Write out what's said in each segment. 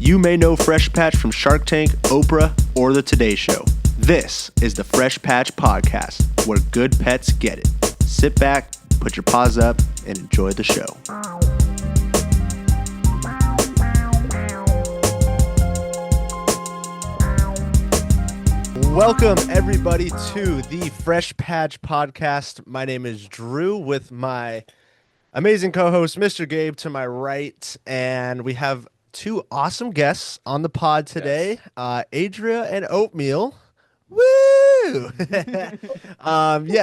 You may know Fresh Patch from Shark Tank, Oprah, or The Today Show. This is the Fresh Patch Podcast, where good pets get it. Sit back, put your paws up, and enjoy the show. Welcome, everybody, to the Fresh Patch Podcast. My name is Drew with my amazing co-host, Mr. Gabe, to my right. And we have two awesome guests on the pod today, Adria and Oatmeal. Woo!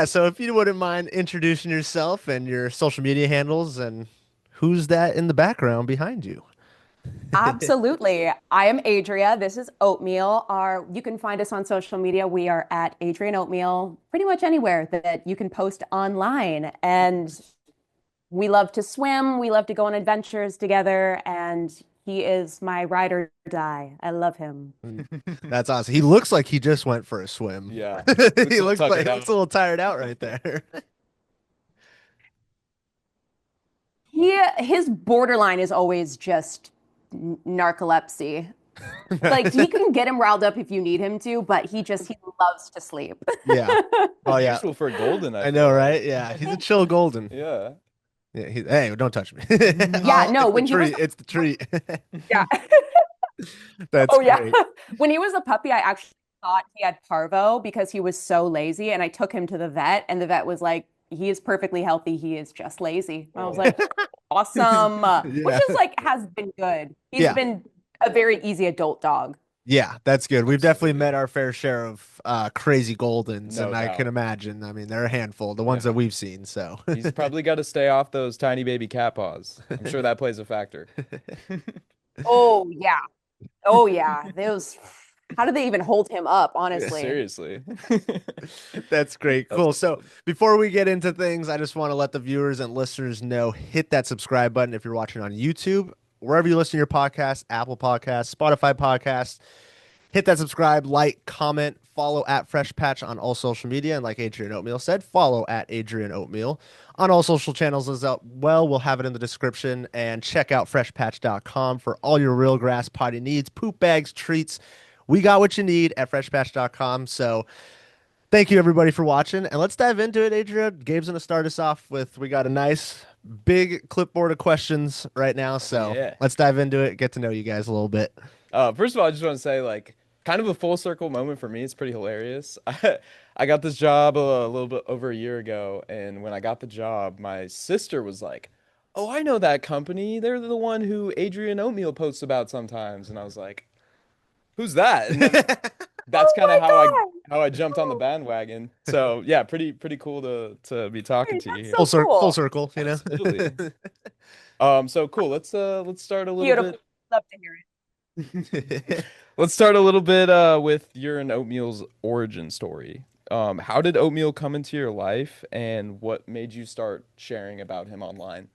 So if you wouldn't mind introducing yourself and your social media handles, and who's that in the background behind you? Absolutely. I am Adria. This is Oatmeal. You can find us on social media. We are at Adria and Oatmeal, pretty much anywhere that you can post online. And we love to swim. We love to go on adventures together. And he is my ride or die. I love him. That's awesome. He looks like he just went for a swim. Yeah. He looks a little tired out right there. His borderline is always just narcolepsy. Like, you can get him riled up if you need him to, but he loves to sleep. Yeah. Oh yeah. Useful for a golden. I know, right? Yeah. He's a chill golden. Yeah. Yeah. Hey, don't touch me. Yeah. No. It's the treat. Yeah. That's great. When he was a puppy, I actually thought he had parvo because he was so lazy, and I took him to the vet, and the vet was like, he is perfectly healthy. He is just lazy. I was like, awesome. Which is has been good. He's been a very easy adult dog. Yeah, that's good. We've definitely met our fair share of crazy Goldens, No and doubt. I can imagine. I mean, they're a handful, the ones that we've seen. So He's probably got to stay off those tiny baby cat paws. I'm sure that plays a factor. Oh yeah. Oh yeah. How did they even hold him up, honestly? Seriously. that's great. Cool. So before we get into things, I just want to let the viewers and listeners know, hit that subscribe button if you're watching on YouTube, wherever you listen to your podcast, Apple Podcasts, Spotify Podcasts. Hit that subscribe, like, comment, follow at Fresh Patch on all social media. And like Adrian Oatmeal said, follow at Adrian Oatmeal on all social channels as well. We'll have it in the description. And check out freshpatch.com for all your real grass potty needs, poop bags, treats. We got what you need at freshpatch.com. So thank you, everybody, for watching. And let's dive into it, Adria. Gabe's going to start us off with, we got a nice big clipboard of questions right now. So let's dive into it, get to know you guys a little bit. First of all, I just want to say, kind of a full circle moment for me. It's pretty hilarious. I got this job a little bit over a year ago. And when I got the job, my sister was like, "Oh, I know that company. They're the one who Adrian Oatmeal posts about sometimes." And I was like, "Who's that?" And then that's kind of how I jumped on the bandwagon. So yeah, pretty cool to be talking to you here. So Full circle, you know. Absolutely. So cool. Let's start a little Beautiful. bit. Love to hear it. Let's start a little bit with your and Oatmeal's origin story. How did Oatmeal come into your life, and what made you start sharing about him online?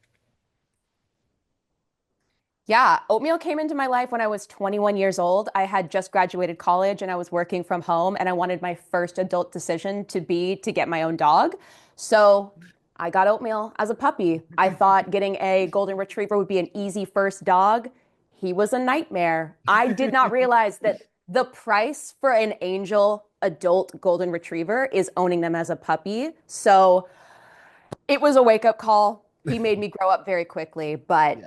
Yeah, Oatmeal came into my life when I was 21 years old. I had just graduated college and I was working from home, and I wanted my first adult decision to get my own dog. So I got Oatmeal as a puppy. I thought getting a golden retriever would be an easy first dog. He was a nightmare. I did not realize that the price for an angel adult golden retriever is owning them as a puppy. So it was a wake-up call. He made me grow up very quickly, but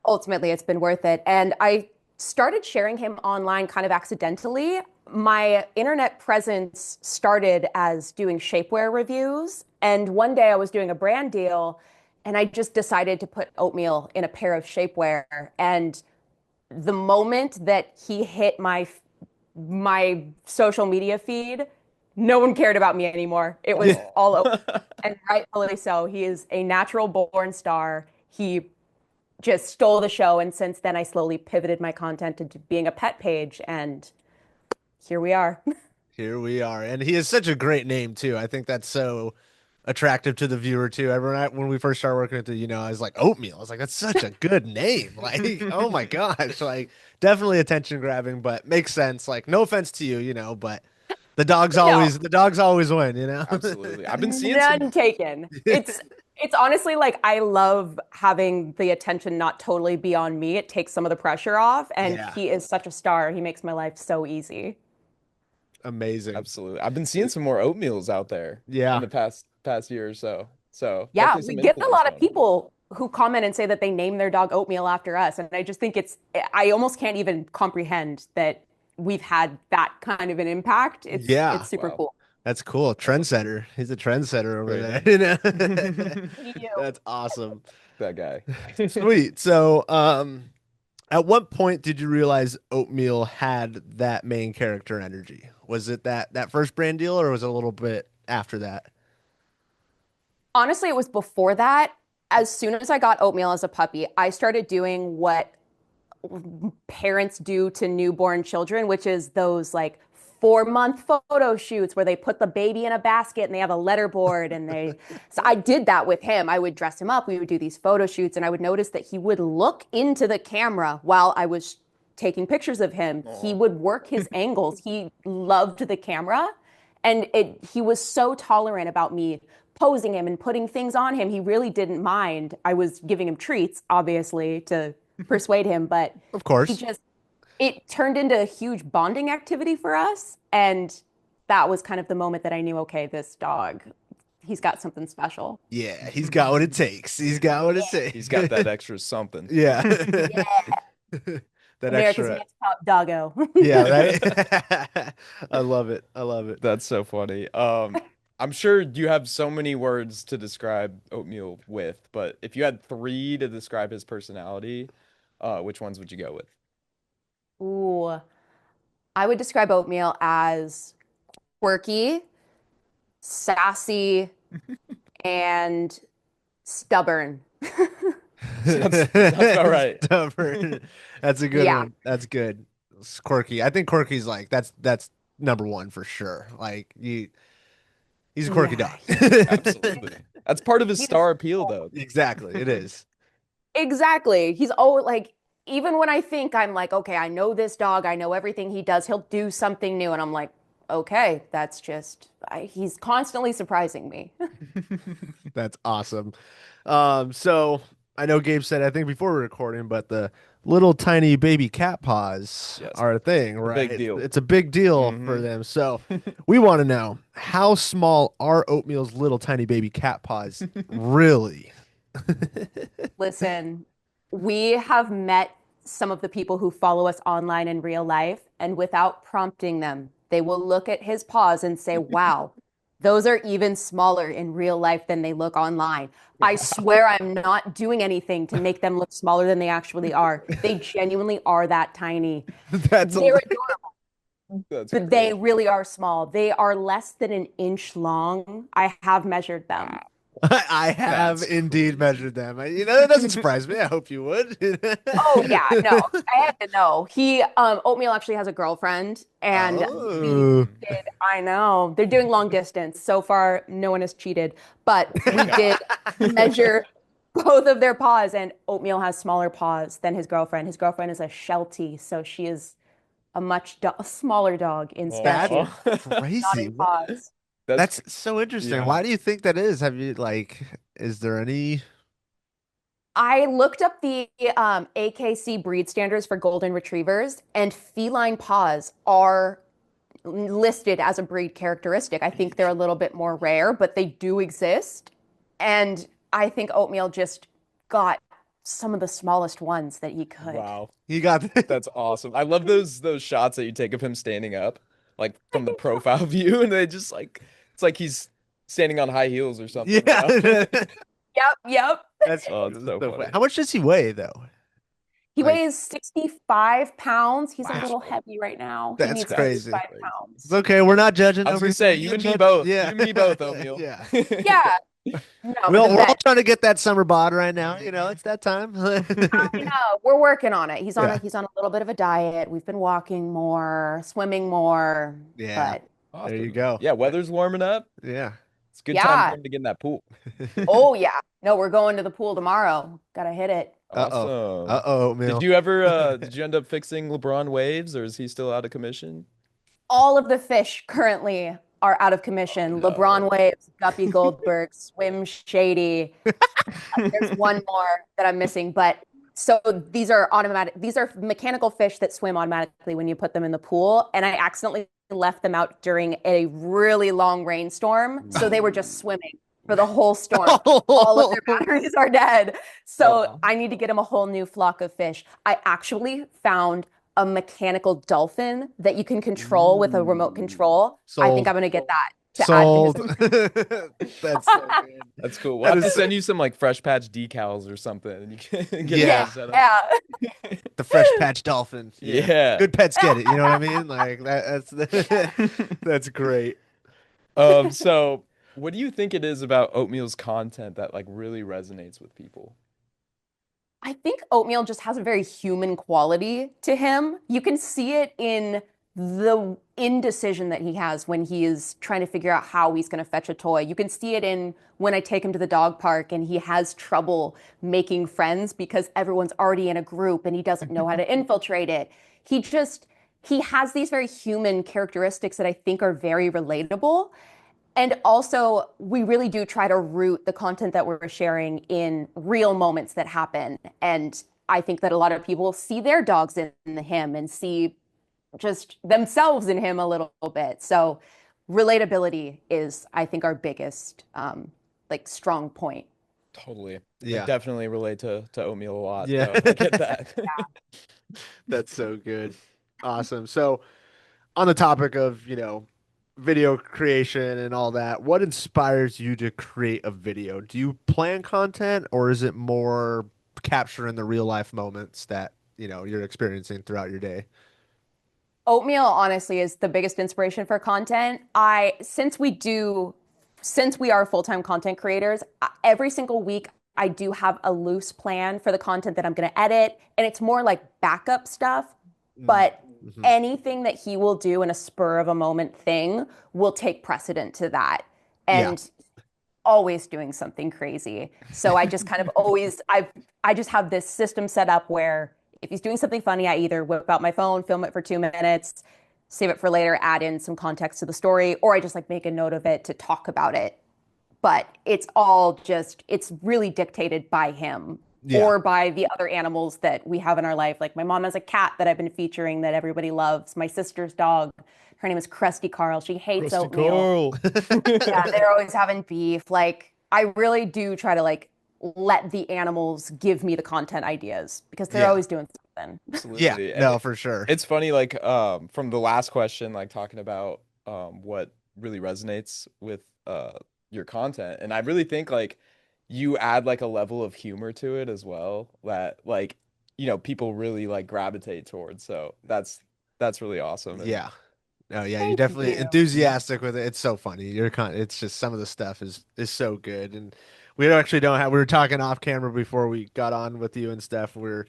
ultimately it's been worth it. And I started sharing him online kind of accidentally. My internet presence started as doing shapewear reviews. And one day I was doing a brand deal and I just decided to put Oatmeal in a pair of shapewear. And the moment that he hit my social media feed, no one cared about me anymore. It was all over. And rightfully so. He is a natural born star. He just stole the show. And since then, I slowly pivoted my content into being a pet page. And here we are. Here we are. And he is such a great name, too. I think that's so attractive to the viewer, too. Everyone, when we first started working with it, I was like, Oatmeal. I was like, that's such a good name. Like, oh my gosh. Like, definitely attention grabbing, but makes sense. Like, no offense to you, but the dogs always win, Absolutely. I've been seeing None taken. It's honestly like I love having the attention not totally be on me. It takes some of the pressure off, and Yeah. he is such a star. He makes my life so easy. Amazing. Absolutely. I've been seeing some more oatmeals out there in Yeah. the past year or so. So Yeah, definitely we some get a influence lot of going on. people who comment and say that they name their dog Oatmeal after us. And I just think I almost can't even comprehend that we've had that kind of an impact. It's Yeah. super Wow. cool. That's cool. That's awesome. Trendsetter. He's a trendsetter over Straight there. up. You know? You. That's awesome. That guy. Sweet. So, at what point did you realize Oatmeal had that main character energy? Was it that first brand deal, or was it a little bit after that? Honestly, it was before that. As soon as I got Oatmeal as a puppy, I started doing what parents do to newborn children, which is those like 4 month photo shoots where they put the baby in a basket and they have a letterboard and so I did that with him. I would dress him up, we would do these photo shoots, and I would notice that he would look into the camera while I was taking pictures of him. He Oh, would work his angles. He loved the camera, and he was so tolerant about me posing him and putting things on him. He really didn't mind. I was giving him treats, obviously, to persuade him, but Of he course. just it turned into a huge bonding activity for us. And that was kind of the moment that I knew, okay, this dog, he's got something special. Yeah, he's got what it takes. He's got what it he's takes. got that extra something. Yeah. Yeah. That America's extra. next top doggo. Yeah, right. I love it. I love it. That's so funny. I'm sure you have so many words to describe Oatmeal with, but if you had three to describe his personality, which ones would you go with? Ooh, I would describe Oatmeal as quirky, sassy, and stubborn. That's about right. Stubborn. That's a good Yeah. one. That's good. It's quirky. I think quirky's like that's number one for sure. Like he's a quirky Yeah. dog. Absolutely. That's part of his He's star appeal, though. Exactly. It is. exactly. He's always like, even when I think I'm like, okay, I know this dog, I know everything he does, he'll do something new. And I'm like, okay, that's just, he's constantly surprising me. That's awesome. So I know Gabe said I think before we were recording, but the little tiny baby cat paws Yes. are a thing, A big right? deal. It's a big deal for Hmm. them. So we want to know, how small are Oatmeal's little tiny baby cat paws really? Listen, we have met some of the people who follow us online in real life, and without prompting them, they will look at his paws and say, wow, those are even smaller in real life than they look online. I swear I'm not doing anything to make them look smaller than they actually are. They genuinely are that tiny. That's They're a adorable, That's but great. they really are small. They are less than an inch long. I have measured them. Wow. I have That's indeed crazy. measured them. You know, that doesn't surprise me. I hope you would. Oh yeah, no, I had to know. Oatmeal actually has a girlfriend, and we Oh. did. I know they're doing long distance. So far, no one has cheated, but we did measure both of their paws, and Oatmeal has smaller paws than his girlfriend. His girlfriend is a Sheltie, so she is a smaller dog in That's statue, Oh, not crazy. in paws. that's That's so interesting. yeah. Why do you think that is? Have you like, is there any? I looked up the AKC breed standards for golden retrievers, and feline paws are listed as a breed characteristic. I think they're a little bit more rare, but they do exist. And I think Oatmeal just got some of the smallest ones that he could. Wow. You got That's awesome. I love those shots that you take of him standing up, like from the profile view, and they just like it's like he's standing on high heels or something, you know? yeah. Yep, yep. That's Oh, it's so so funny. funny. How much does he weigh though? He Like, weighs 65 pounds. He's a wow, little heavy right now. He that's needs That's crazy. 65 crazy. It's pounds. okay. We're not judging I was over gonna here. say, We you can and me judge. both. You Yeah. and me both, Oatmeal. Yeah. Yeah, no, but We're all the trying to get that summer bod right now. You know, it's that time. I know. We're working on it. Yeah. He's on a little bit of a diet. We've been walking more, swimming more, Yeah. but There you Awesome. go. Yeah, weather's warming up. Yeah. It's a good time for yeah. him to get in that pool. Oh yeah. No, we're going to the pool tomorrow. Gotta hit it. Uh-oh. Awesome. Uh-oh, Did Oatmeal. you ever did you end up fixing LeBron waves or is he still out of commission? All of the fish currently are out of commission. LeBron No. waves, Guppy Goldberg, swim shady. There's one more that I'm missing, but so these are automatic, these are mechanical fish that swim automatically when you put them in the pool. And I accidentally left them out during a really long rainstorm. So they were just swimming for the whole storm. All of their batteries are dead. So Oh. I need to get them a whole new flock of fish. I actually found a mechanical dolphin that you can control with a remote control. I think Sold. I'm going to get that to Sold. add to his. That's so good. That's cool. We'll That have to is- send you some like Fresh Patch decals or something, and you can get Yeah. that set up. Yeah. The fresh patch dolphin. Yeah. Good pets get it. You know what I mean? Like that's great. So what do you think it is about Oatmeal's content that like really resonates with people? I think Oatmeal just has a very human quality to him. You can see it in the indecision that he has when he is trying to figure out how he's going to fetch a toy. You can see it in when I take him to the dog park and he has trouble making friends because everyone's already in a group and he doesn't know how to infiltrate it. He has these very human characteristics that I think are very relatable. And also, we really do try to root the content that we're sharing in real moments that happen. And I think that a lot of people see their dogs in him and see just themselves in him a little bit. So relatability is, I think, our biggest like strong point. Totally. I Yeah. definitely relate to Oatmeal a lot. Yeah. So I get that. That's so good. Awesome. So on the topic of, video creation and all that, what inspires you to create a video? Do you plan content or is it more capturing the real life moments that, you're experiencing throughout your day? Oatmeal, honestly, is the biggest inspiration for content. Since we are full-time content creators, every single week I do have a loose plan for the content that I'm going to edit, and it's more like backup stuff. But Mhm. anything that he will do in a spur of a moment thing will take precedent to that. And always doing something crazy. So I just kind of I just have this system set up where if he's doing something funny, I either whip out my phone, film it for 2 minutes, save it for later, add in some context to the story, or I just like make a note of it to talk about it. But it's really dictated by him Yeah. or by the other animals that we have in our life. Like my mom has a cat that I've been featuring that everybody loves. My sister's dog, her name is Krusty Carl. She hates oatmeal. Yeah, they're always having beef. Like I really do try to like let the animals give me the content ideas because they're Yeah. always doing something. Absolutely. Yeah, And no, for sure. it's funny, like from the last question, like talking about what really resonates with your content. And I really think like you add like a level of humor to it as well that like, people really like gravitate towards. So that's really awesome. And Yeah. Oh yeah, you're Thank definitely you. enthusiastic with it. It's so funny. It's just some of the stuff is so good. And we actually don't have we were talking off camera before we got on with you and stuff. We are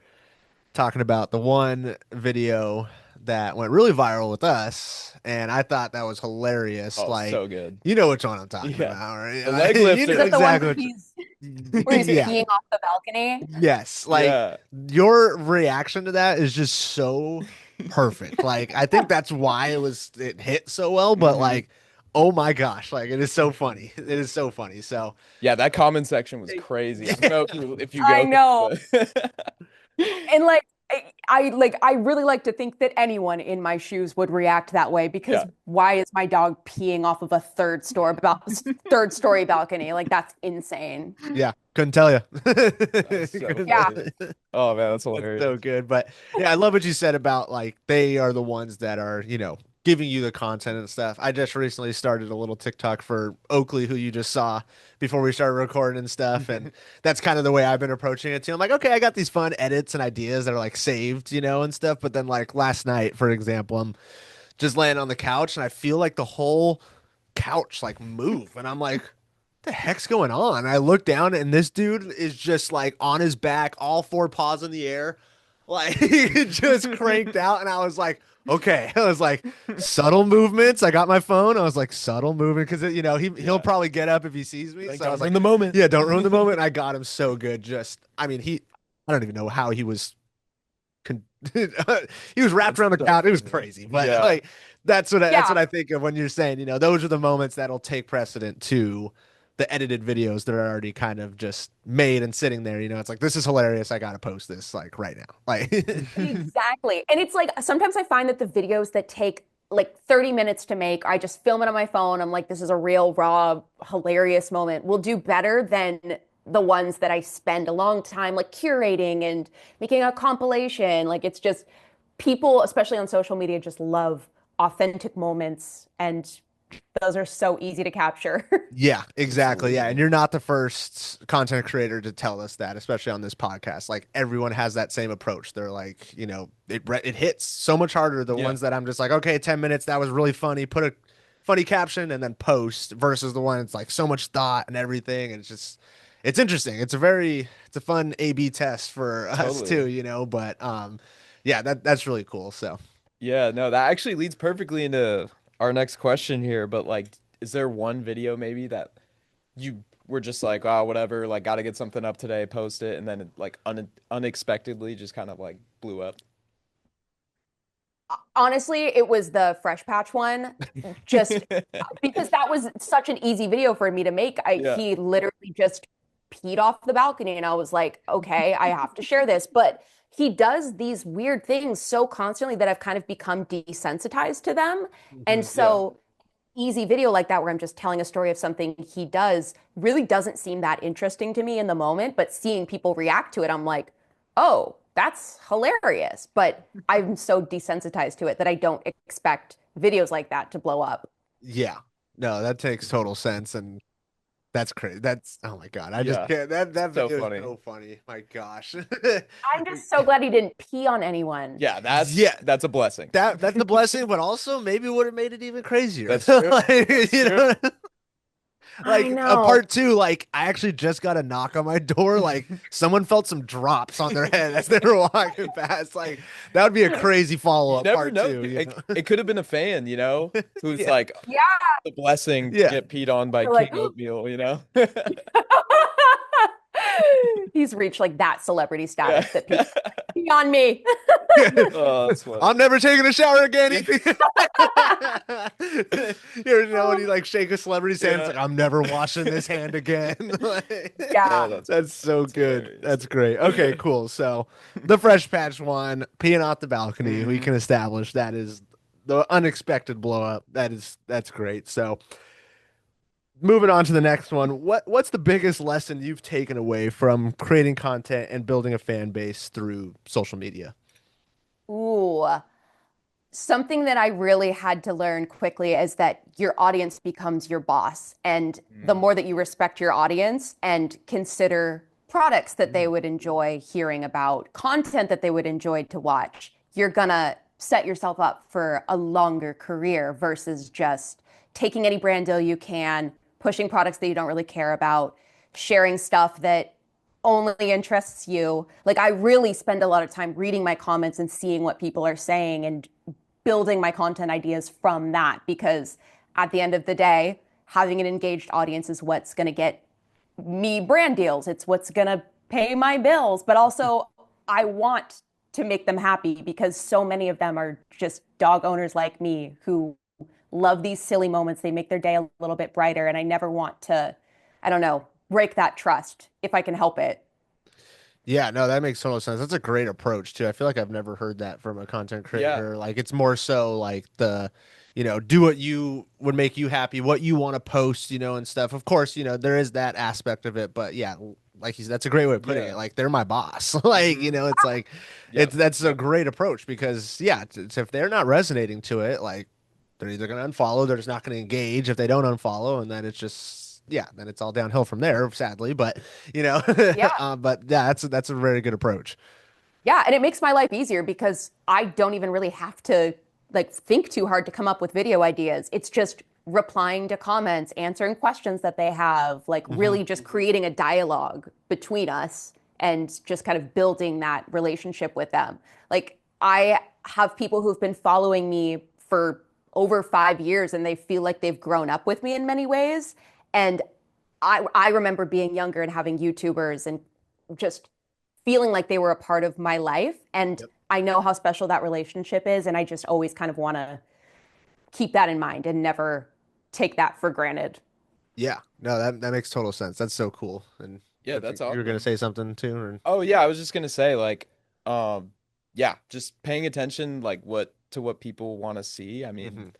talking about the one video that went really viral with us, and I thought that was hilarious. oh, Like, so good. you know which one I'm talking Yeah. about, right? The leg You lifter. know Is that the one exactly where he's yeah. peeing off the balcony? Yes. Like Yeah. your reaction to that is just so perfect. Like I think that's why it hit so well, but Mhm. like, oh my gosh, like it is so funny. It is so funny. So Yeah, that comment section was crazy. I don't know if you I go know. but- And like I really like to think that anyone in my shoes would react that way because Yeah. why is my dog peeing off of a third story balcony? Like that's insane. yeah, couldn't tell you. That's so Yeah. funny. Oh man, that's That's hilarious. so good. But yeah, I love what you said about like they are the ones that are, giving you the content and stuff. I just recently started a little TikTok for Oakley, who you just saw before we started recording and stuff. And that's kind of the way I've been approaching it too. I'm like, okay, I got these fun edits and ideas that are like saved, and stuff. But then like last night, for example, I'm just laying on the couch and I feel like the whole couch like move. And I'm like, the heck's going on? And I look down and this dude is just like on his back, all four paws in the air, like just cranked out. And I was like, okay. I was like, subtle movements. I got my phone. I was like, subtle movement because he'll probably get up if he sees me. Like, So I was in like, the moment. yeah, don't ruin the moment. I got him so good. I don't even know how he was. He was wrapped around the couch. It was crazy, but Yeah. like That's Yeah. what I think of when you're saying, those are the moments that'll take precedent to the edited videos that are already kind of just made and sitting there. It's like this is hilarious. I gotta post this like right now. Like Exactly. And it's like sometimes I find that the videos that take like 30 minutes to make, I just film it on my phone. I'm like, this is a real, raw, hilarious moment, will do better than the ones that I spend a long time like curating and making a compilation. Like it's just people, especially on social media, just love authentic moments. And those are so easy to capture. Yeah, exactly. Yeah. And Absolutely. you're not the first content creator to tell us that, especially on this podcast. Like everyone has that same approach. They're like, it hits so much harder. The Yeah, ones that I'm just like, okay, 10 minutes, that was really funny. Put a funny caption and then post versus the one it's like so much thought and everything. And it's interesting. It's a fun A/B test for us totally. too, but yeah, that's really cool. So Yeah, no, that actually leads perfectly into our next question here. But like, is there one video maybe that you were just like, oh, whatever, like, gotta get something up today, post it, and then it, like unexpectedly just kind of like blew up? Honestly, it was the Fresh Patch one, just because that was such an easy video for me to make. Yeah. He literally just peed off the balcony, and I was like, okay, I have to share this. But he does these weird things so constantly that I've kind of become desensitized to them. And Yeah. so, easy video like that, where I'm just telling a story of something he does, really doesn't seem that interesting to me in the moment. But seeing people react to it, I'm like, oh, that's hilarious. But I'm so desensitized to it that I don't expect videos like that to blow up. yeah, no, that makes total sense. And that's crazy. That's oh my God. I just Yeah. can't. That So video is funny. so funny. My gosh. I'm just so glad he didn't pee on anyone. Yeah, Yeah, that's a blessing. that's a blessing, but also maybe would have made it even crazier. That's true. Like, That's true. I like a know. part two, like I actually just got a knock on my door. Like someone felt some drops on their head as they were walking past. Like that would be a crazy follow You up never part know. two, It could have been a fan, who's Yeah. like Yeah. the blessing to Yeah. get peed on by They're like, King Oatmeal. he's reached like that celebrity Yeah. status that people pee on me. Oh, that's funny. I'm never taking a shower again. Yeah. When you like shake a celebrity's hand, it's Yeah. like I'm never washing this hand again. Like, Oh, Yeah. that's so that's good. hilarious. That's great. Okay, cool. So the Fresh Patch one, peeing off the balcony, we Hmm. can establish that is the unexpected blow up. That's great. So moving on to the next one, what's the biggest lesson you've taken away from creating content and building a fan base through social media? Ooh. Something that I really had to learn quickly is that your audience becomes your boss. And the Mm. more that you respect your audience and consider products that they would enjoy hearing about, content that they would enjoy to watch, you're gonna set yourself up for a longer career versus just taking any brand deal you can, pushing products that you don't really care about, sharing stuff that only interests you. Like I really spend a lot of time reading my comments and seeing what people are saying and building my content ideas from that because at the end of the day, having an engaged audience is what's going to get me brand deals. It's what's going to pay my bills, but also I want to make them happy because so many of them are just dog owners like me who love these silly moments. They make their day a little bit brighter and I never want to, I don't know, break that trust if I can help it. Yeah, no, that makes total sense. That's a great approach too. I feel like I've never heard that from a content Yeah. creator. Like it's more so like do what you would make you happy, what you want to post, and stuff. Of course, there is that aspect of it, but yeah, like he's that's a great way of putting Yeah. it. Like they're my boss. Like, Hmm. it's like Yep. that's a Yep. great approach because yeah, if they're not resonating to it, like they're either going to unfollow, they're just not going to engage if they don't unfollow, and then it's just yeah, then it's all downhill from there, sadly. But you know, Yeah. but yeah, that's a very good approach. Yeah, and it makes my life easier because I don't even really have to like think too hard to come up with video ideas. It's just replying to comments, answering questions that they have, like Hmm. really just creating a dialogue between us and just kind of building that relationship with them. Like I have people who've been following me for over 5 years and they feel like they've grown up with me in many ways. And I remember being younger and having YouTubers and just feeling like they were a part of my life. And Yep. I know how special that relationship is. And I just always kind of want to keep that in mind and never take that for granted. Yeah. No, that makes total sense. That's so cool. And Yeah, if that's you were gonna awesome. say something too, or Oh yeah, I was just gonna say like, um, yeah, just paying attention like what people want to see. I mean, Mhm.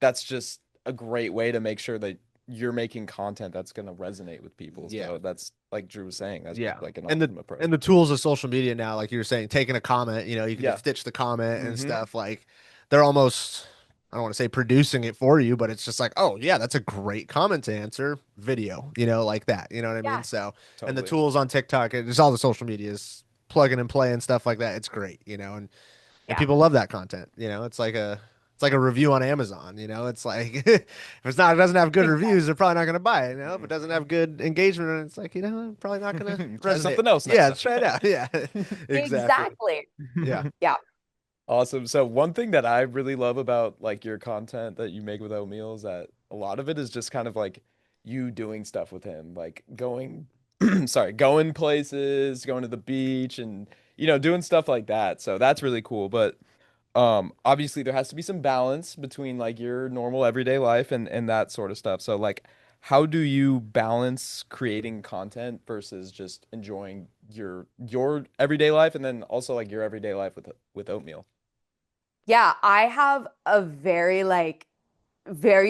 that's just a great way to make sure that you're making content that's gonna resonate with people. Yeah. So that's like Drew was saying, that's Yeah. like an And the awesome approach. and the tools of social media now, like you were saying, taking a comment, you can Yeah. stitch the comment and Mm-hmm. stuff. Like they're almost, I don't want to say producing it for you, but it's just like, oh yeah, that's a great comment to answer video, like that. You know what I mean? Yeah. So, and the Totally. tools on TikTok, it's all the social medias, plug and play and stuff like that. It's great, and Yeah. people love that content. It's like a review on Amazon. It's like if it doesn't have good reviews, they're probably not going to buy it. If it doesn't have good engagement, it's like probably not going to Try resonate. something else next Yeah, time. let's try it out. Yeah, exactly. Exactly. Yeah. Yeah. Awesome. So one thing that I really love about like your content that you make with Oatmeal is that a lot of it is just kind of like you doing stuff with him, like going, sorry, going places, going to the beach and doing stuff like that. So that's really cool. But obviously there has to be some balance between like your normal everyday life and that sort of stuff. So like how do you balance creating content versus just enjoying your everyday life and then also like your everyday life with Oatmeal? Yeah, I have a very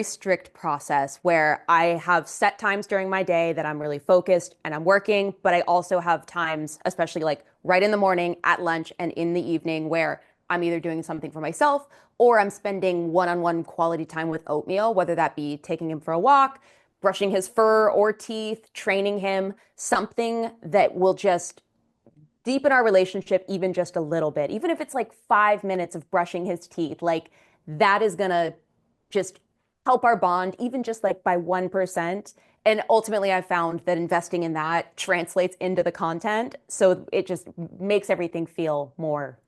strict process where I have set times during my day that I'm really focused and I'm working, but I also have times, especially like right in the morning, at lunch, and in the evening, where I'm either doing something for myself or I'm spending one-on-one quality time with Oatmeal, whether that be taking him for a walk, brushing his fur or teeth, training him, something that will just deepen our relationship even just a little bit. Even if it's like 5 minutes of brushing his teeth, like that is gonna just help our bond, even just like by 1%. And ultimately, I found that investing in that translates into the content. So it just makes everything feel more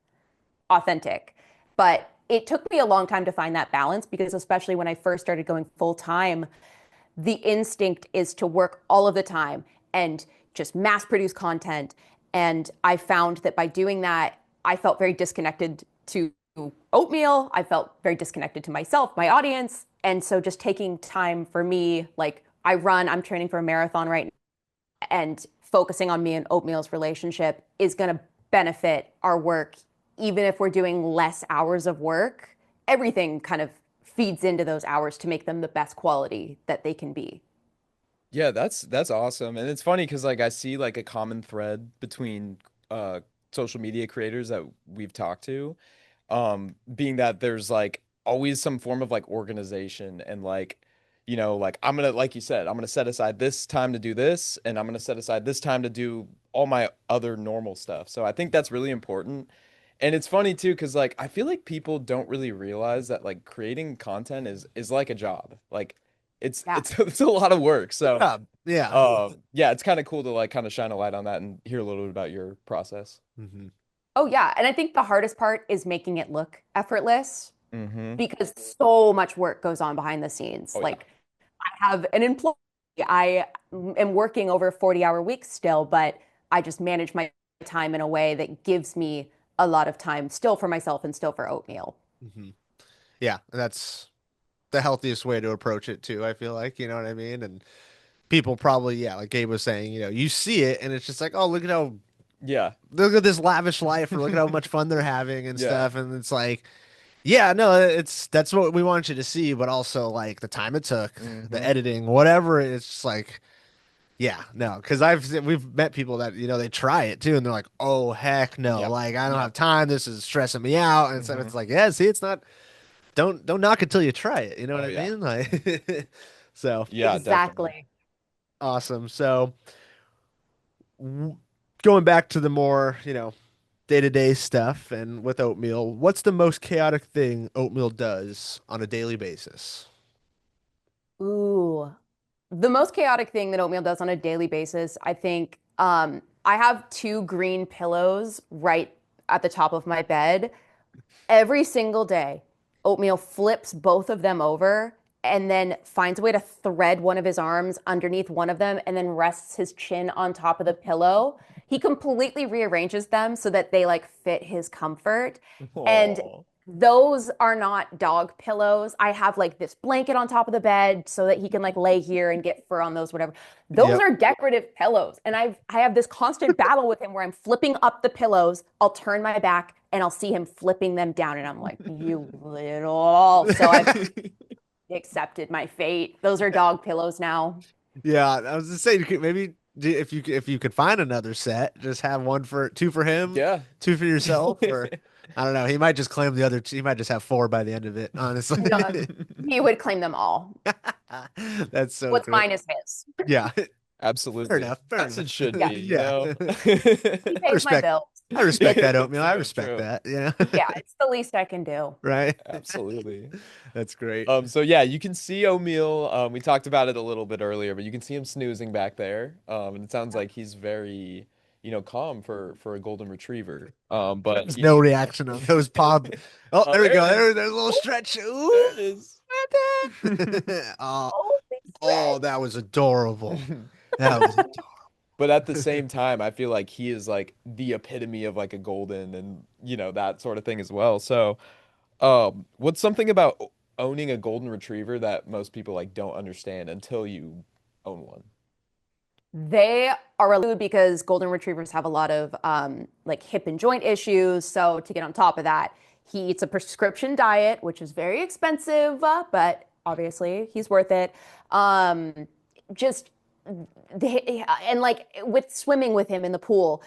authentic. But it took me a long time to find that balance because, especially when I first started going full time, the instinct is to work all of the time and just mass produce content. And I found that by doing that, I felt very disconnected to Oatmeal. I felt very disconnected to myself, my audience. And so just taking time for me, like I'm training for a marathon right now, and focusing on me and Oatmeal's relationship is going to benefit our work, even if we're doing less hours of work. Everything kind of feeds into those hours to make them the best quality that they can be. Yeah, that's awesome. And it's funny because like I see like a common thread between uh social media creators that we've talked to, being that there's like always some form of like organization and like like I'm gonna like you said, I'm gonna set aside this time to do this and I'm gonna set aside this time to do all my other normal stuff. So I think that's really important. And it's funny too, because like I feel like people don't really realize that like creating content is like a job. Like it's Yeah. it's it's a lot of work. So Yeah. Yeah. yeah, it's kind of cool to like kind of shine a light on that and hear a little bit about your process. Hmm. Oh, yeah. And I think the hardest part is making it look effortless Mm-hmm. because so much work goes on behind the scenes. Oh yeah. Like, I have an employee. I am working over 40-hour weeks still, but I just manage my time in a way that gives me a lot of time still for myself and still for Oatmeal. Hmm. Yeah, and that's the healthiest way to approach it too. I feel like, you know what I mean? And people probably, yeah, like Gabe was saying, you see it and it's just like, oh, Yeah. look at this lavish life, or look at how much fun they're having and Yeah. stuff. And it's like, yeah, no, that's what we want you to see, but also like the time it took, the Mm-hmm. editing, whatever. It's just like, yeah, no, because we've met people that they try it too, and they're like, oh heck no, Yep. like I don't Yep. have time. This is stressing me out, and so Mm-hmm. it's like, yeah, see, it's not. Don't knock it till you try it. You know what Oh I yeah. mean? Like, so Yeah, definitely. Exactly. awesome. So w- going back to the more day-to-day stuff, and with Oatmeal, what's the most chaotic thing Oatmeal does on a daily basis? Ooh. The most chaotic thing that Oatmeal does on a daily basis, I think, I have two green pillows right at the top of my bed. Every single day, Oatmeal flips both of them over and then finds a way to thread one of his arms underneath one of them and then rests his chin on top of the pillow. He completely rearranges them so that they like fit his comfort. And Oh. those are not dog pillows. I have like this blanket on top of the bed so that he can like lay here and get fur on those, whatever. Those Yep. are decorative pillows. And I have this constant battle with him where I'm flipping up the pillows. I'll turn my back and I'll see him flipping them down. And I'm like, you little. So I've accepted my fate. Those are dog pillows now. Yeah, I was just saying you could maybe if you could find another set, just have one for two for him, Yeah. two for yourself, or I don't know. He might just claim the other two. He might just have four by the end of it, honestly. No, he would claim them all. That's so What's great. mine is his. Yeah, fair Absolutely. enough. Fair As enough. it should Yeah. be, Yeah. He I pays my respect bills. I respect that oatmeal. I True, respect true. that. Yeah. Yeah, it's the least I can do. Right. Absolutely. That's great. So yeah, you can see O'Meal. We talked about it a little bit earlier, but you can see him snoozing back there. And it sounds like he's very, calm for a golden retriever. But There's he, no reaction on those pop. Oh, oh, there we there go. it is. There's a little Oh, stretch. There it Ooh. is. Oh, oh, big oh, stretch. that was adorable. That was But at the same time, I feel like he is like the epitome of like a golden and that sort of thing as well. So, what's something about owning a golden retriever that most people like don't understand until you own one? They are really good because golden retrievers have a lot of like hip and joint issues. So to get on top of that, he eats a prescription diet, which is very expensive, but obviously he's worth it. Just and like with swimming with him in the pool,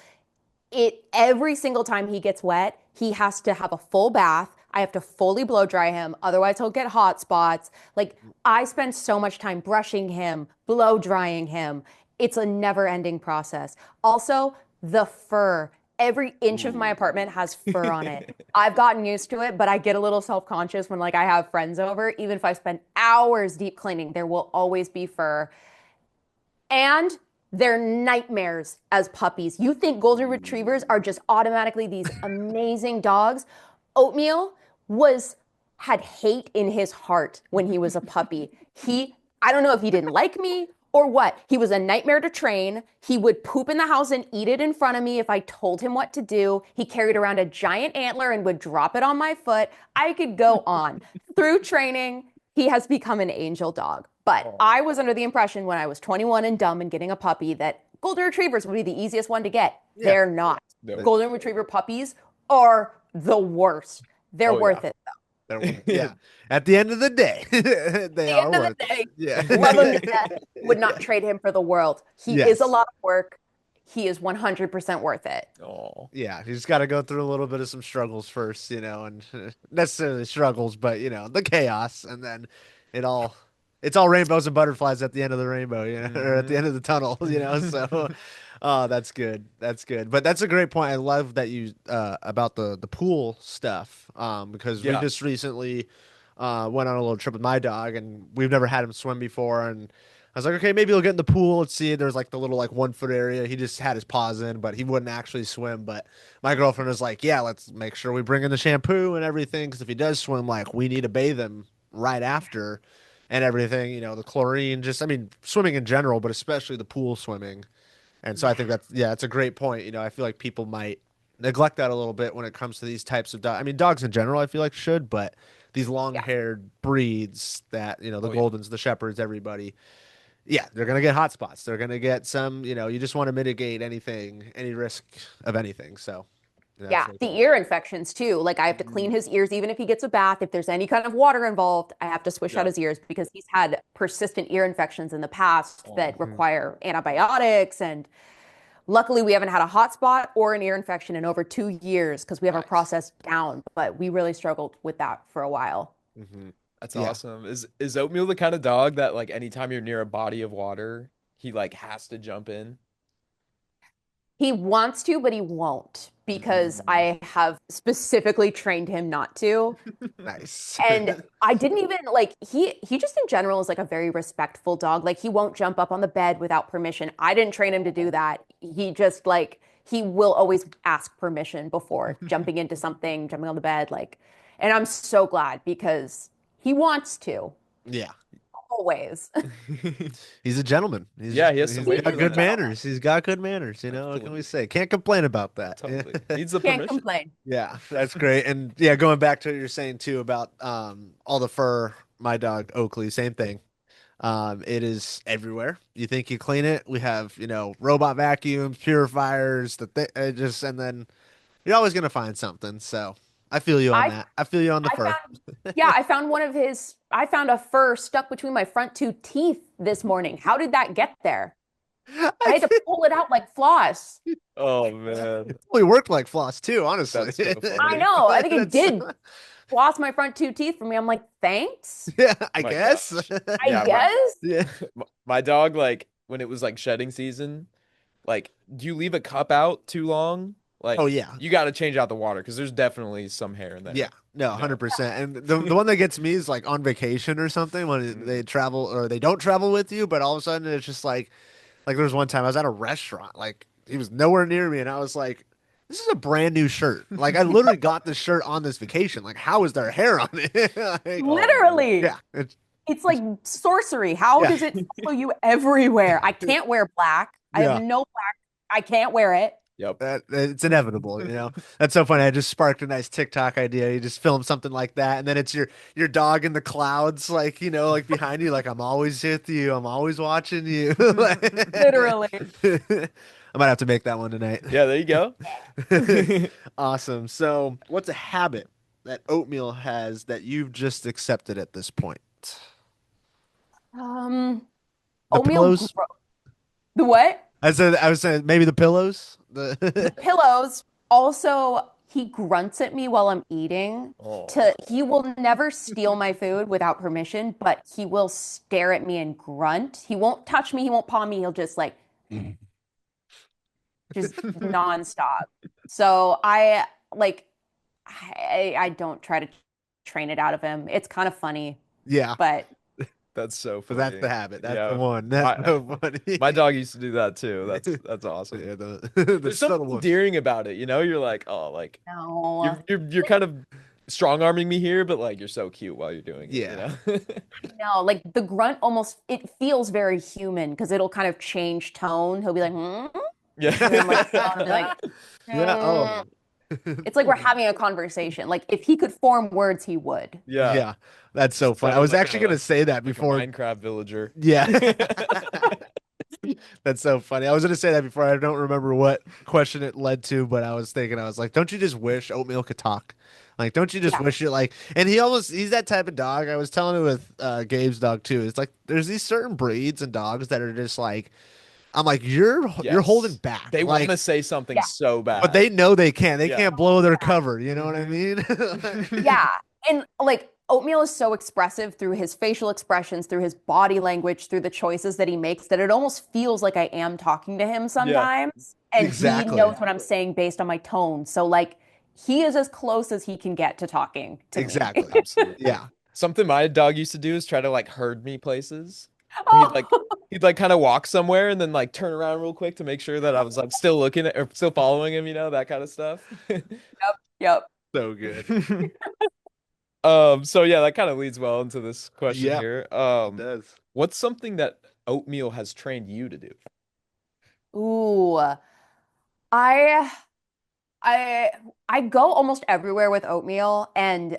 it every single time he gets wet, he has to have a full bath. I have to fully blow dry him, otherwise he'll get hot spots. Like I spend so much time brushing him, blow drying him. It's a never-ending process. Also, the fur. Every inch of my Ooh. apartment has fur on it. I've gotten used to it, but I get a little self-conscious when like I have friends over. Even if I spend hours deep cleaning, there will always be fur. And they're nightmares as puppies. You think golden retrievers are just automatically these amazing dogs. Oatmeal was had hate in his heart when he was a puppy. I don't know if he didn't like me or what. He was a nightmare to train. He would poop in the house and eat it in front of me if I told him what to do. He carried around a giant antler and would drop it on my foot. I could go on. Through training, he has become an angel dog. But Oh, I was under the impression when I was 21 and dumb and getting a puppy that golden retrievers would be the easiest one to get. Yeah. They're not. no. Golden retriever puppies are the worst. They're Oh yeah. worth it yeah. At the end of the day, they the are end of the worth day, it. Yeah. love him to death. Would not trade him for the world. He is a Yes. lot of work. He is 100% worth it. Oh. Yeah, you just got to go through a little bit of some struggles first, and necessarily struggles, but the chaos, and then it all, it's all rainbows and butterflies at the end of the rainbow, or at the end of the tunnel, So, oh, that's good. That's good. But that's a great point. I love that you about the pool stuff, because we Yeah. just recently went on a little trip with my dog, and we've never had him swim before, and I was like, okay, maybe he'll get in the pool. Let's see. There's like the little like 1 foot area. He just had his paws in, but he wouldn't actually swim. But my girlfriend was like, yeah, let's make sure we bring in the shampoo and everything. Because if he does swim, like we need to bathe him right after and everything. The chlorine, just, I mean, swimming in general, but especially the pool swimming. And so I think that's a great point. I feel like people might neglect that a little bit when it comes to these types of dogs. I mean, dogs in general, I feel like should, but these Yeah. long-haired breeds that, the Oh yeah. Goldens, the Shepherds, everybody, yeah, they're gonna get hot spots. They're gonna get some, you just want to mitigate any risk of anything. So that's Yeah, really the cool. ear infections too. Like I have to clean his ears even if he gets a bath. If there's any kind of water involved, I have to swish out Yeah. his ears because he's had persistent ear infections in the past that Oh. Mhm. require antibiotics. And luckily, we haven't had a hot spot or an ear infection in over 2 years because we have our Nice. process down. But we really struggled with that for a while. Mhm. That's Yeah. awesome. Is Oatmeal the kind of dog that like anytime you're near a body of water, he like has to jump in? He wants to, but he won't because I have specifically trained him not to. Nice. And I didn't even like he just in general is like a very respectful dog. Like he won't jump up on the bed without permission. I didn't train him to do that. He just like he will always ask permission before jumping into something, jumping on the bed like and I'm so glad because he wants to. Yeah. always. He's a gentleman. Yeah, he has some He's weight got to good that. manners. He's got good manners. You know, what can we Absolutely. say? Can't complain about that. Totally. Needs the Can't permission. complain. Yeah, that's great. And yeah, going back to what you're saying too about all the fur, my dog Oakley, same thing. It is everywhere. You think you clean it, we have, robot vacuums, purifiers, just and then you're always gonna find something. So I feel you on I that. I feel you on the I fur. found yeah, I found a fur stuck between my front two teeth this morning. How did that get there? I I had to think pull it out like floss. Oh man, it probably worked like floss too, honestly. that's so I funny. know. I think it That's- did floss my front two teeth for me. I'm like, thanks, yeah, I My guess. gosh. I Yeah, guess. Yeah. my dog, like when it was like shedding season, like do you leave a cup out too long? Oh Like yeah. you got to change out the water because there's definitely some hair in there. Yeah, no, You know? 100%. And the one that gets me is like on vacation or something when they travel or they don't travel with you, but all of a sudden it's just like there was one time I was at a restaurant, like he was nowhere near me, and I was like, "This is a brand new shirt. Like I literally got this shirt on this vacation. Like how is there hair on it? Like, Literally. yeah, It's like sorcery. How yeah, does it follow you everywhere? I can't wear black. I have yeah. no black. I can't wear it. Yep. That it's inevitable, you know. That's so funny. I just sparked a nice TikTok idea. You just film something like that, and then it's your dog in the clouds, like like behind you, like I'm always with you, I'm always watching you. Literally. I might have to make that one tonight. Yeah, there you go. Awesome. So, what's a habit that Oatmeal has that you've just accepted at this point? Um, The oatmeal. pillows? The what? I was saying maybe the pillows. The pillows. Also, he grunts at me while I'm eating. Oh. He will never steal my food without permission, but he will stare at me and grunt. He won't touch me. He won't paw me. He'll just just nonstop. So I don't try to train it out of him. It's kind of funny, Yeah, but That's so but funny. that's the habit. That's Yeah. the one. That's so funny. My dog used to do that too. That's awesome. Yeah, the There's subtle something one. endearing about it, you know? You're like, oh, like no, you're kind of strong arming me here, but like you're so cute while you're doing it, Yeah. you know? no. Like the grunt almost it feels very human because it'll kind of change tone. He'll be like, hmm? And then like I'll be like, Yeah. Oh. It's like we're having a conversation. Like if he could form words, he would. Yeah. Yeah. That's so funny. I Sounds was like actually a- gonna say that Like a before. Minecraft villager. Yeah. That's so funny. I was gonna say that before. I don't remember what question it led to, but I was thinking, I was like, don't you just wish Oatmeal could talk? Like, don't you just Yeah. wish it like and he's that type of dog. I was telling it with Gabe's dog too. It's like there's these certain breeds and dogs that are just like I'm like, you're holding Yes. back. They like want to say something Yeah. so bad. but they know they can't. They Yeah. can't blow their cover. You know what I mean? Yeah. And like Oatmeal is so expressive through his facial expressions, through his body language, through the choices that he makes that it almost feels like I am talking to him sometimes. And Exactly. he knows what I'm saying based on my tone. So like he is as close as he can get to talking to me. Exactly. Absolutely. Yeah. Something my dog used to do is try to like herd me places. Where he'd like kind of walk somewhere and then like turn around real quick to make sure that I was like still looking at or still following him, you know, that kind of stuff. Yep. So good. So yeah, that kind of leads well into this question Yeah. here. It does. What's something that Oatmeal has trained you to do? Ooh. I I I go almost everywhere with Oatmeal and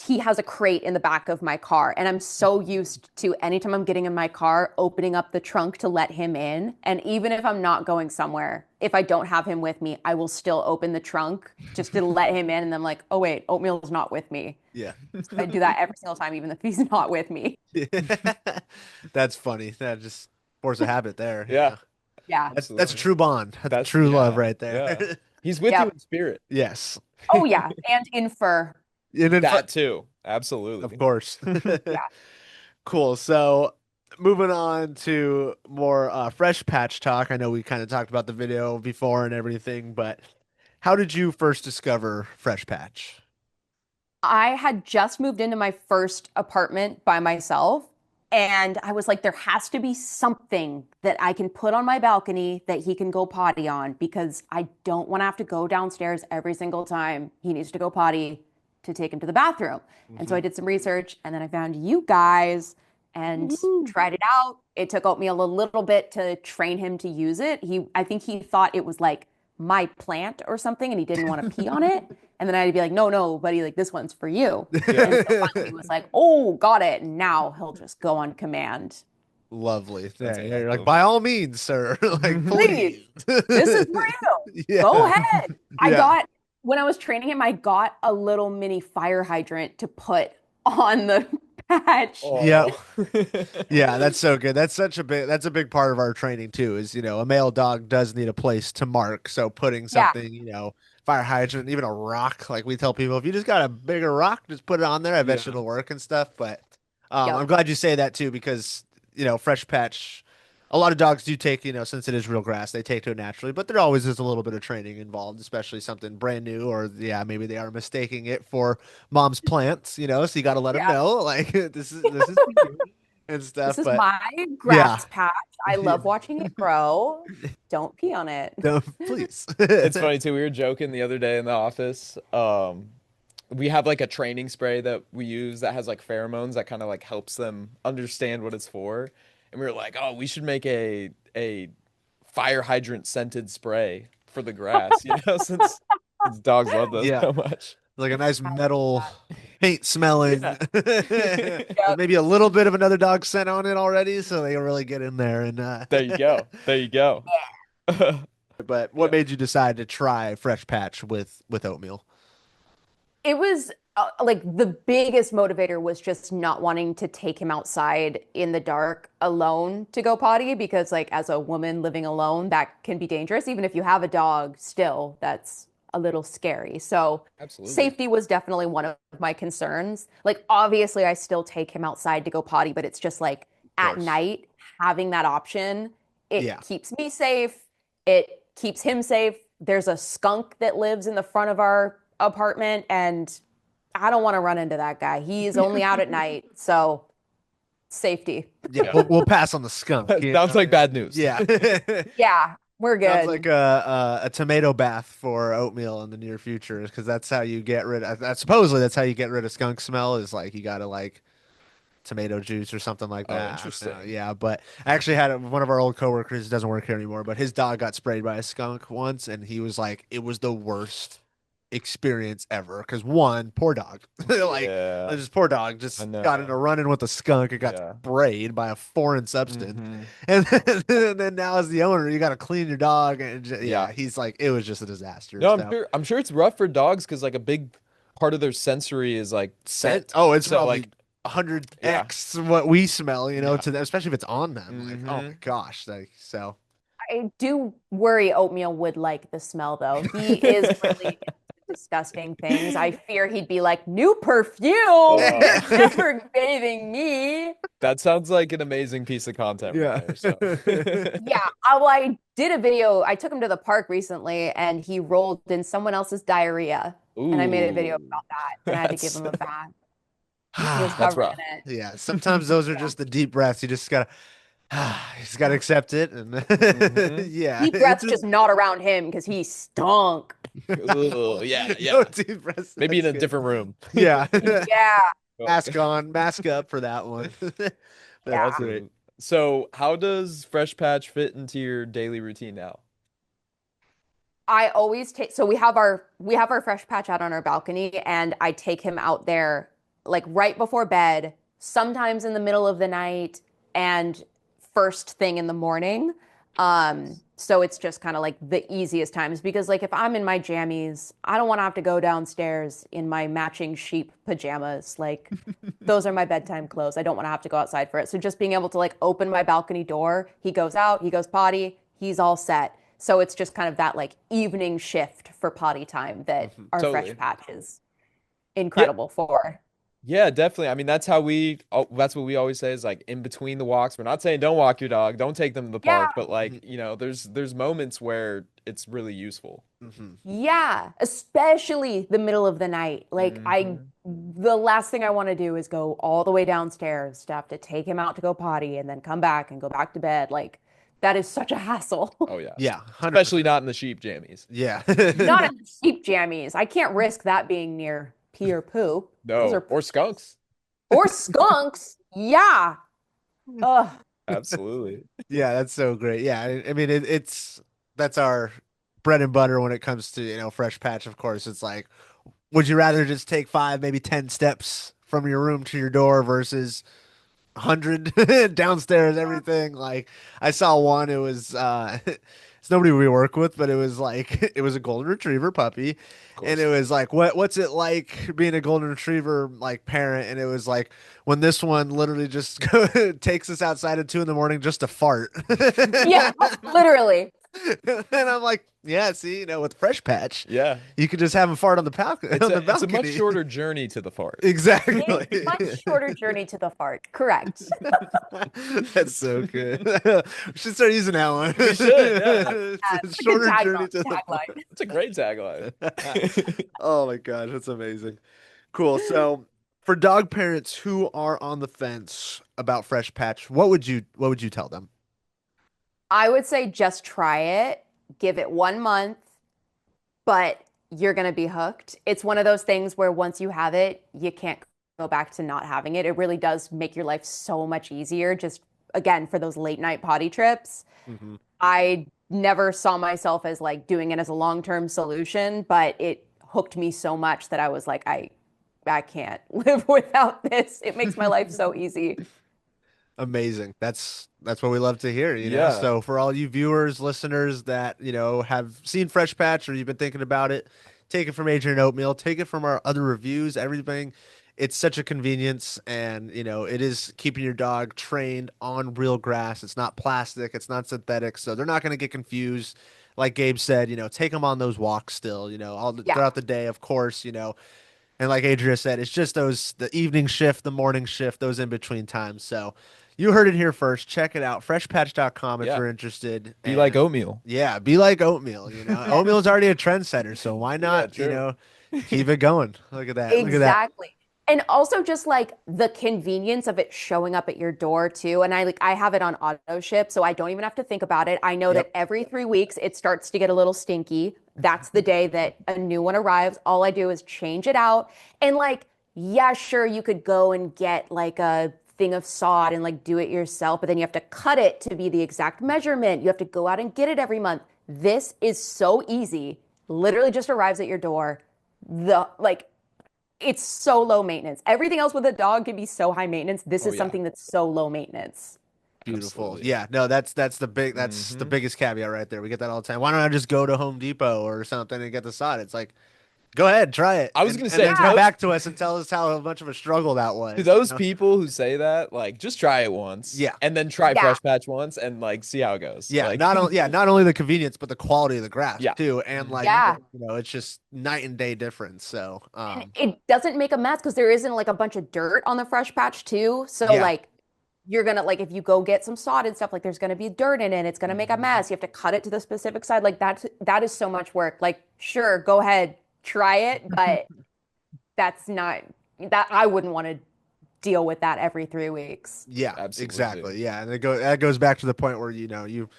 he has a crate in the back of my car and I'm so used to anytime I'm getting in my car opening up the trunk to let him in and even if I'm not going somewhere if I don't have him with me I will still open the trunk just to let him in and I'm like oh wait Oatmeal's not with me. Yeah. I do that every single time even if he's not with me. That's funny. That just force a habit there. Yeah. Yeah. That's a Absolutely. true bond. That's That's- true love yeah, right there. yeah. He's with Yep. you in spirit. Yes. Oh yeah, and in fur. And then That too. Absolutely. of course. Yeah. Cool. So moving on to more fresh patch talk. I know we kind of talked about the video before and everything, but how did you first discover Fresh Patch? I had just moved into my first apartment by myself. And I was like, there has to be something that I can put on my balcony that he can go potty on because I don't want to have to go downstairs every single time he needs to go potty to take him to the bathroom. And so I did some research and then I found you guys and Woohoo. tried it out. It took Oatmeal a little bit to train him to use it. I think he thought it was like my plant or something and he didn't want to pee on it. And then I'd be like, no, no, buddy, like this one's for you. Yeah. And so finally he was like, oh, got it. And now he'll just go on command. Lovely. That's Yeah, you're like, awesome. by all means, sir. Like, Please, please. this is for you. Yeah. Go ahead. Yeah. When I was training him, I got a little mini fire hydrant to put on the patch. Yeah. Oh. Yeah, that's so good. That's a big part of our training too, is, a male dog does need a place to mark. So putting Yeah, something, fire hydrant, even a rock, like we tell people, if you just got a bigger rock, just put it on there. I bet Yeah. it'll work and stuff. But I'm yep, glad you say that too, because, fresh patch, a lot of dogs do take, since it is real grass, they take to it naturally, but there always is a little bit of training involved, especially something brand new, or yeah, maybe they are mistaking it for mom's plants, so you got to let them yeah. know, like, this is for you and This stuff. is But my yeah, grass patch. I love watching it grow. Don't pee on it. no, please. It's funny too. We were joking the other day in the office. We have like a training spray that we use that has like pheromones that kind of like helps them understand what it's for. And we were like, oh, we should make a fire hydrant scented spray for the grass, since dogs love those Yeah, so much. like a nice I love metal that. paint smelling, Yeah. with Yep. maybe a little bit of another dog scent on it already, so they can really get in there and There you go. There you go. But what Yeah. made you decide to try fresh patch with oatmeal? It was like the biggest motivator was just not wanting to take him outside in the dark alone to go potty because like as a woman living alone, that can be dangerous. Even if you have a dog, still, that's a little scary. So Absolutely. safety was definitely one of my concerns. Like obviously I still take him outside to go potty, but it's just like Of at course. night having that option, it Yeah. keeps me safe. It keeps him safe. There's a skunk that lives in the front of our apartment and I don't want to run into that guy. He's only out at night, so safety. Yeah, Yeah. we'll pass on the skunk. Sounds like bad news. Yeah. Yeah, we're Sounds like good. a tomato bath for oatmeal in the near future, because that's how you get rid of supposedly that's how you get rid of skunk smell, is like you gotta like tomato juice or something like Oh, that. I don't know. interesting. Yeah, but I actually had one of our old coworkers, doesn't work here anymore, but his dog got sprayed by a skunk once, and he was like, it was the worst experience ever. Because one, poor dog, like Yeah. this poor dog I just got into know. running with a skunk and got Yeah. sprayed by a foreign substance. Hmm. And then now as the owner, you got to clean your dog, and Yeah. yeah, he's like, it was just a disaster. No, I'm So sure I'm sure it's rough for dogs because like a big part of their sensory is like scent. oh, it's So probably like yeah. 100x what we smell, Yeah. to them, especially if it's on them. Like, oh my Hmm. gosh, like so. I do worry Oatmeal would like the smell though. He is really into disgusting things. I fear he'd be like, new perfume. Uh, You're never bathing me. that sounds like an amazing piece of content right Yeah. there. So Yeah, I did a video. I took him to the park recently and he rolled in someone else's diarrhea. And I made a video ooh. about that. And I had to give That's him a bath. He was that's covered rough. in it. Yeah, sometimes those are Yeah. just the deep breaths. You just gotta accept it, and Hmm. yeah, Deep it's breaths just just not around him because he stunk. Ugh, yeah, no yeah. deep breaths. Maybe in That's a good. different room. Yeah, Yeah, mask on, mask up for that one. That's yeah. great. Awesome. So, how does Fresh Patch fit into your daily routine now? I always take so we have our fresh patch out on our balcony and I take him out there like right before bed, sometimes in the middle of the night and first thing in the morning. So it's just kind of like the easiest times because like if I'm in my jammies, I don't want to have to go downstairs in my matching sheep pajamas. Like those are my bedtime clothes. I don't want to have to go outside for it. So just being able to like open my balcony door, he goes out, he goes potty, he's all set. So it's just kind of that like evening shift for potty time that Mhm. our fresh Totally. patch is Yeah, incredible for. yeah, definitely. I mean, that's what we always say is like in between the walks. We're not saying don't walk your dog, don't take them to the Yeah, park, but like, Mhm. there's moments where it's really useful. Mhm. yeah, especially the middle of the night. Hmm. The last thing I want to do is go all the way downstairs to have to take him out to go potty and then come back and go back to bed. Like that is such a hassle. Oh yeah. Yeah, Especially 100%. not in the sheep jammies. Yeah. Not in the sheep jammies. I can't risk that being near pee or poop. Those No, are or skunks. or skunks. Yeah. Ugh. Absolutely. Yeah, that's so great. Yeah, I mean it's that's our bread and butter when it comes to, fresh patch, of course. It's like, would you rather just take 5, maybe 10 steps from your room to your door versus 100 downstairs, everything? Like, I saw one, it was it's nobody we work with, but it was like it was a golden retriever puppy, Of and it course. was like, what's it like being a golden retriever like parent? And it was like when this one literally just takes us outside at 2 in the morning just to fart. Yeah, literally. And I'm like, yeah, see, with Fresh Patch, Yeah. you could just have him fart on the It's on the a much balcony. shorter journey to the fart. Exactly. It's much shorter journey to the fart. Correct. That's so good. We should start using that one. We should, yeah. It's a It's a good shorter journey to the tagline. It's a great tagline. fart. Oh my gosh, that's amazing. Cool. So, for dog parents who are on the fence about Fresh Patch, what would you tell them? I would say just try it, give it 1 month, but you're going to be hooked. It's one of those things where once you have it, you can't go back to not having it. It really does make your life so much easier. Just again, for those late night potty trips, Hmm. I never saw myself as like doing it as a long-term solution, but it hooked me so much that I was like, I can't live without this. It makes my life so easy. Amazing. That's what we love to hear. Yeah. So for all you viewers, listeners that, have seen Fresh Patch or you've been thinking about it, take it from Adrian Oatmeal, take it from our other reviews, everything. It's such a convenience, and it is keeping your dog trained on real grass. It's not plastic, it's not synthetic, so they're not going to get confused. Like Gabe said, take them on those walks still, Yeah. throughout the day, of course, and like Adria said, it's just the evening shift, the morning shift, those in between times. So you heard it here first. Check it out. Freshpatch.com if Yeah. you're interested. Be like And oatmeal. yeah, be like oatmeal. Yes. Oatmeal's already a trendsetter, so why Yeah, not, true. keep it going. Look at that. Look at that. Exactly. And also just like the convenience of it showing up at your door too. And I have it on auto ship, so I don't even have to think about it. I know Yep. that every 3 weeks it starts to get a little stinky. That's the day that a new one arrives. All I do is change it out. And like, yeah, sure, you could go and get like a thing of sod and like do it yourself, but then you have to cut it to be the exact measurement. You have to go out and get it every month. This is so easy. Literally just arrives at your door. The like it's so low maintenance. Everything else with a dog can be so high maintenance. This Oh is yeah. something that's so low maintenance. Beautiful. Absolutely. Yeah, no, that's the Hmm. biggest caveat right there. We get that all the time. Why don't I just go to Home Depot or something and get the sod? It's like, go ahead, try it, I was and gonna and say then to come Yeah, those back to us and tell us how much of a struggle that to was. those people who say that, like, just try it once Yeah. and then try yeah, Fresh Patch once and like see how it goes. Yeah, Like, not only the convenience, but the quality of the grass yeah. too, and like, Hmm. yeah. it's just night and day difference. So, And it doesn't make a mess because there isn't like a bunch of dirt on the fresh patch too. So yeah, like you're gonna like if you go get some sod and stuff, like there's gonna be dirt in it. It's gonna make a Hmm. mess. You have to cut it to the specific side. Like that is so much work. Like, sure, go ahead, try it, but that's not that I wouldn't want to deal with that every 3 weeks. yeah, Absolutely. exactly. Yeah, and that goes back to the point where you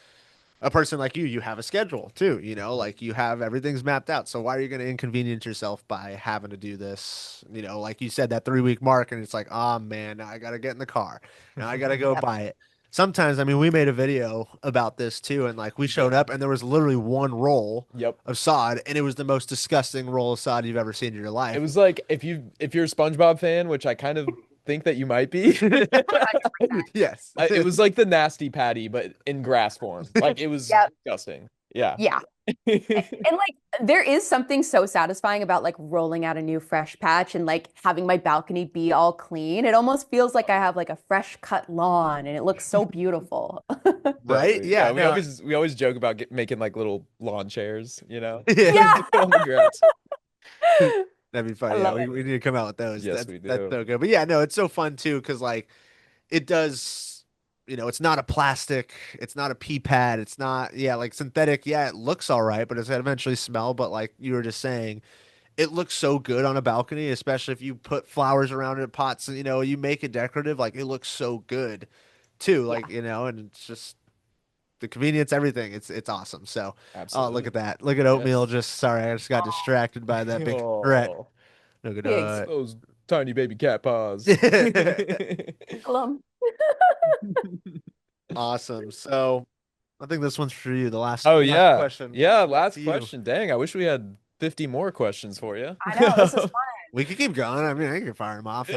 a person like you have a schedule too, like you have everything's mapped out. So why are you going to inconvenience yourself by having to do this? Like you said, that 3 week mark, and it's like, oh man, now I got to get in the car. Now I got to go Yep. buy it. Sometimes, I mean, we made a video about this too, and like we We showed did. up, and there was literally one roll Yep. of sod, and it was the most disgusting roll of sod you've ever seen in your It life. was like if you're a SpongeBob fan, which I kind of think that you might be. 100%. Yes. It was like the nasty patty, but in grass form. Like it was Yep. disgusting. Yeah. Yeah. And like there is something so satisfying about like rolling out a new fresh patch and like having my balcony be all clean. It almost feels like I have like a fresh cut lawn and it looks so beautiful. Right? Exactly. Yeah, Yeah, no. we always joke about making like little lawn chairs, Yeah. Yeah. to put on the grass. That'd be I funny. Yeah, love we, it. we need to come out with those. Yes, That's we that's do. so good. But yeah, no, it's so fun too because like it does, it's not a plastic, it's not a pee pad, it's not, yeah, like synthetic. Yeah, it looks all right, but it's gonna eventually smell. But like you were just saying, it looks so good on a balcony, especially if you put flowers around it, pots, and you make it decorative. Like it looks so good too. Yeah. Like and it's just the convenience, everything. It's awesome. So, oh, look at Absolutely. that. Look at oatmeal. Yes. Just sorry, I just got Oh, distracted by that big threat. Oh, Look at pigs. those tiny baby cat paws. that. Kill 'em. Awesome. So I think this one's for you. The last, Oh last yeah. question. Yeah, To last you. question. Dang, I wish we had 50 more questions for you. I know, this is fun. We could keep going. I mean, I can fire him off.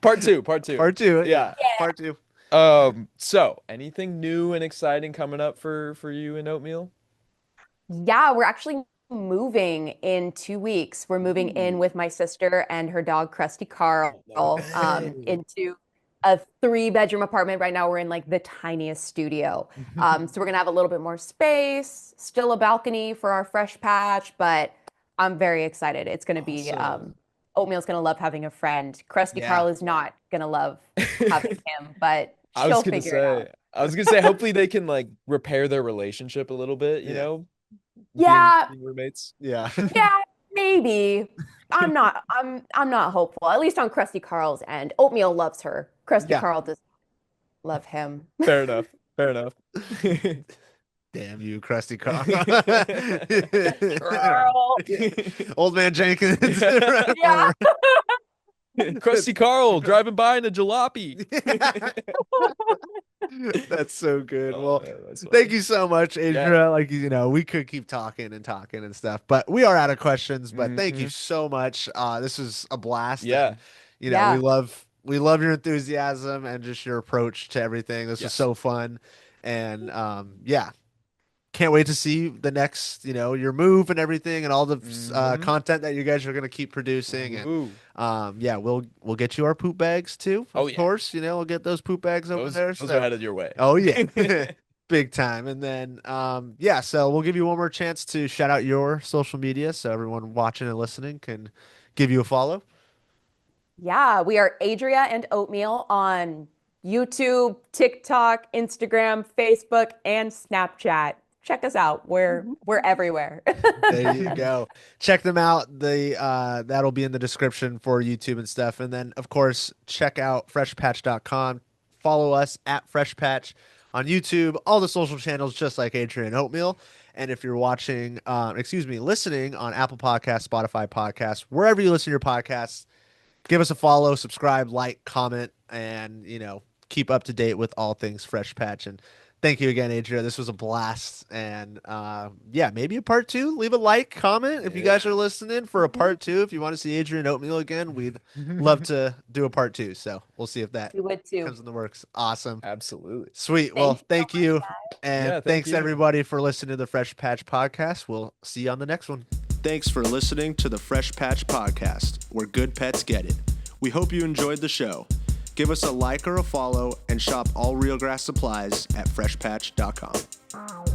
Part two, part two. Part two. Yeah. Part two. So anything new and exciting coming up for you and Oatmeal? Yeah, we're actually moving in 2 weeks. We're moving in with my sister and her dog, Krusty Carl, into a 3-bedroom apartment. Right now, we're in like the tiniest studio. So we're gonna have a little bit more space, still a balcony for our fresh patch, but I'm very excited. It's gonna be Awesome. Oatmeal's gonna love having a friend. Krusty Yeah. Carl is not gonna love having him, but I was she'll gonna figure it out. say, I was gonna say, hopefully they can like repair their relationship a little bit, you Yeah. know, Yeah, being roommates. Yeah. yeah, maybe. I'm not hopeful. At least on Krusty Carl's end. Oatmeal loves her. Krusty Yeah. Carl does love him. Fair enough. Fair enough. Damn you, Krusty Carl. Carl. Old man Jenkins. Yeah. Krusty Carl driving by in a jalopy. That's so good. Oh, Well, man, that's thank funny. you so much, Adria. Like, we could keep talking and talking and stuff, but we are out of questions. But thank you so much. This was a blast. Yeah. And, Yeah. we love your enthusiasm and just your approach to everything. This was Yes. so fun. And yeah. Can't wait to see the next, your move and everything and all the content that you guys are gonna keep producing. And Ooh. yeah, we'll get you our poop bags too. Oh, Of yeah. course, we'll get those poop bags over there. Those So- are headed your way. Oh yeah. Big time. And then yeah, so we'll give you one more chance to shout out your social media so everyone watching and listening can give you a follow. Yeah, we are Adria and Oatmeal on YouTube, TikTok, Instagram, Facebook, and Snapchat. Check us out. We're everywhere. There you go. Check them out. That'll be in the description for YouTube and stuff. And then of course, check out freshpatch.com. Follow us at freshpatch on YouTube, all the social channels, just like Adria and Oatmeal. And if you're listening on Apple Podcasts, Spotify Podcasts, wherever you listen to your podcasts, give us a follow, subscribe, like, comment, and keep up to date with all things Fresh Patch. And thank you again, Adria. This was a blast. And yeah, maybe a part 2. Leave a like, comment if you guys are listening for a part 2. If you want to see Adria and Oatmeal again, we'd love to do a part 2. So we'll see if that We would too. comes in the works. Awesome. Absolutely. Sweet. Well, thank you. And Yeah, thank thanks you. everybody for listening to the Fresh Patch Podcast. We'll see you on the next one. Thanks for listening to the Fresh Patch Podcast, where good pets get it. We hope you enjoyed the show. Give us a like or a follow and shop all real grass supplies at freshpatch.com.